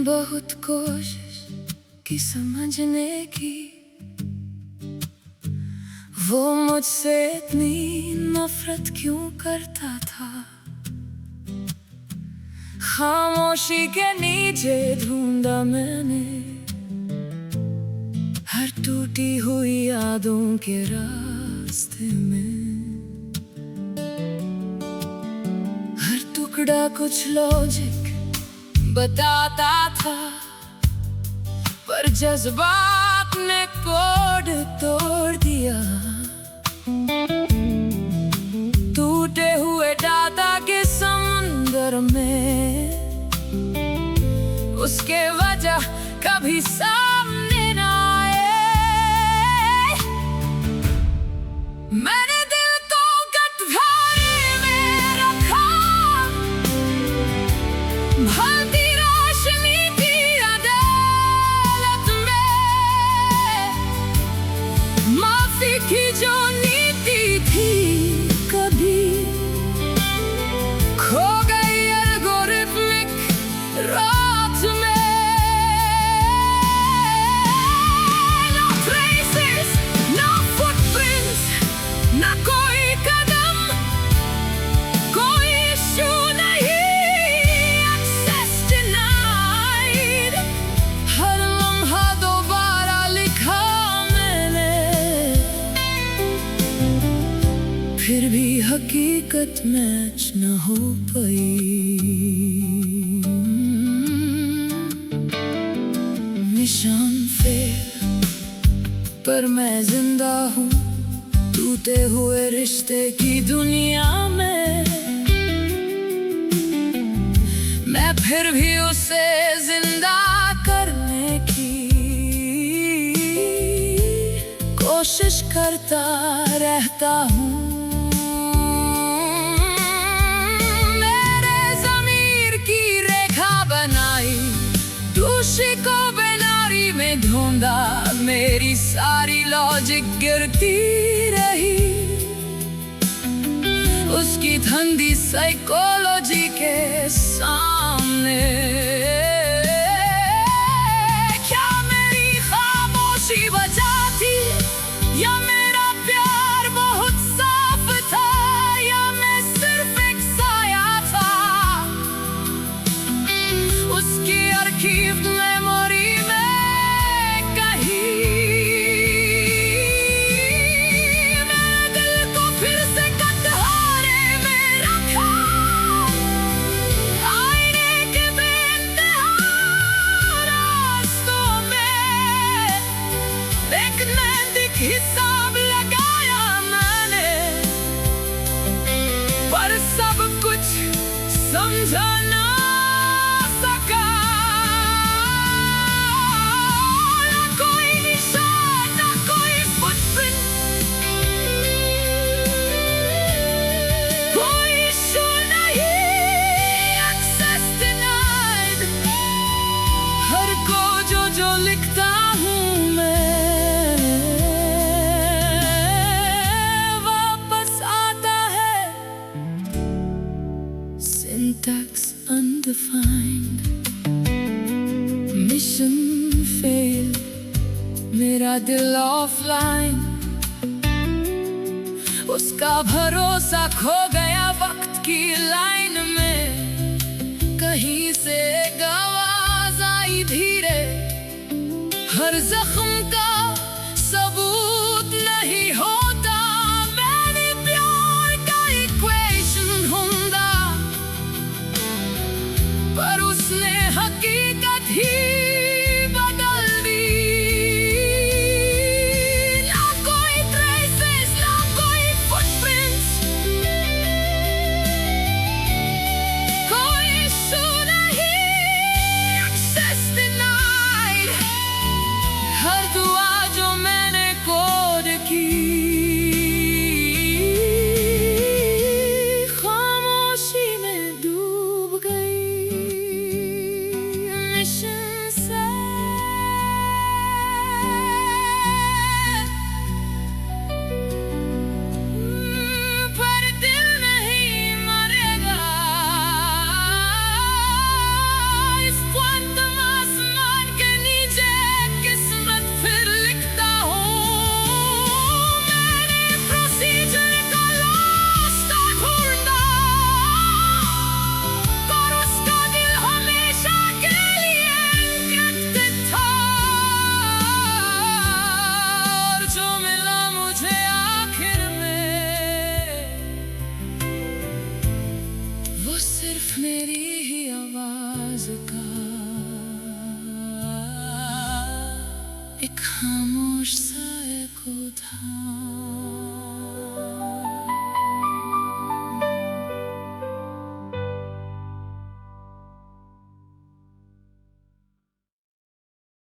बहुत कोशिश की समझने की, वो मुझसे इतनी नफरत क्यों करता था। खामोशी के नीचे ढूंढा मैंने हर टूटी हुई यादों के रास्ते में। हर टुकड़ा कुछ लॉजिक बताता था, पर जज्बात ने कोड तोड़ दिया। टूटे हुए डाटा के समुंदर में उसके वजह कभी सामने ना आए। मैंने दिल को गठरी में रखा, भलती रोशनी की अदालत में। माफी की जो नीति थी कभी खो गई एल्गोरिथमिक रात में। No traces, no footprints, ना कोई कदम, कोई इशू नहीं, access denied। हर लम्हा दोबारा लिखा मैंने, फिर भी हकीकत मैच न हो पाई। निशान फेल, पर मैं जिंदा हूँ टूटे हुए रिश्ते की दुनिया में। मैं फिर भी उसे जिंदा करने की कोशिश करता रहता हूँ। मेरे ज़मीर की रेखा बनाई, दूषी को बेनारी में ढूंढा, मेरी सारी लॉजिक गिरती रही उसकी ठंडी साइकोलॉजी के सामने। क्या मेरी खामोशी वजह थी, या मेरा प्यार बहुत साफ था, या मैं सिर्फ एक साया था उसकी आर्कीव मेमोरी में कहीं। मेरे दिल को फिर से कटघरे में रखा, आईने के बेइंतहा रास्तों में। एक नैतिक हिसाब लगाया मैंने, पर सब कुछ समझा ना सका। ना कोई निशान, ना कोई फुटप्रिंट, कोई इशू नहीं, एक्सेस डिनाइड। हर को जो लिखता हूँ मैं, वापस आता है सिंटैक्स undefined। मिशन फेल, मेरा दिल ऑफलाइन, उसका भरोसा खो गया वक्त की लाइन में। कहीं से एक आवाज आई धीरे, हर जख्म का सबूत नहीं होता। मैंने प्यार का इक्वेशन ढूंढा, पर उसने हकीकत ही बदल दी। ना कोई traces, ना कोई footprints, कोई issue नहीं, access denied। हर दुआ एक खामोश सा एक उधार।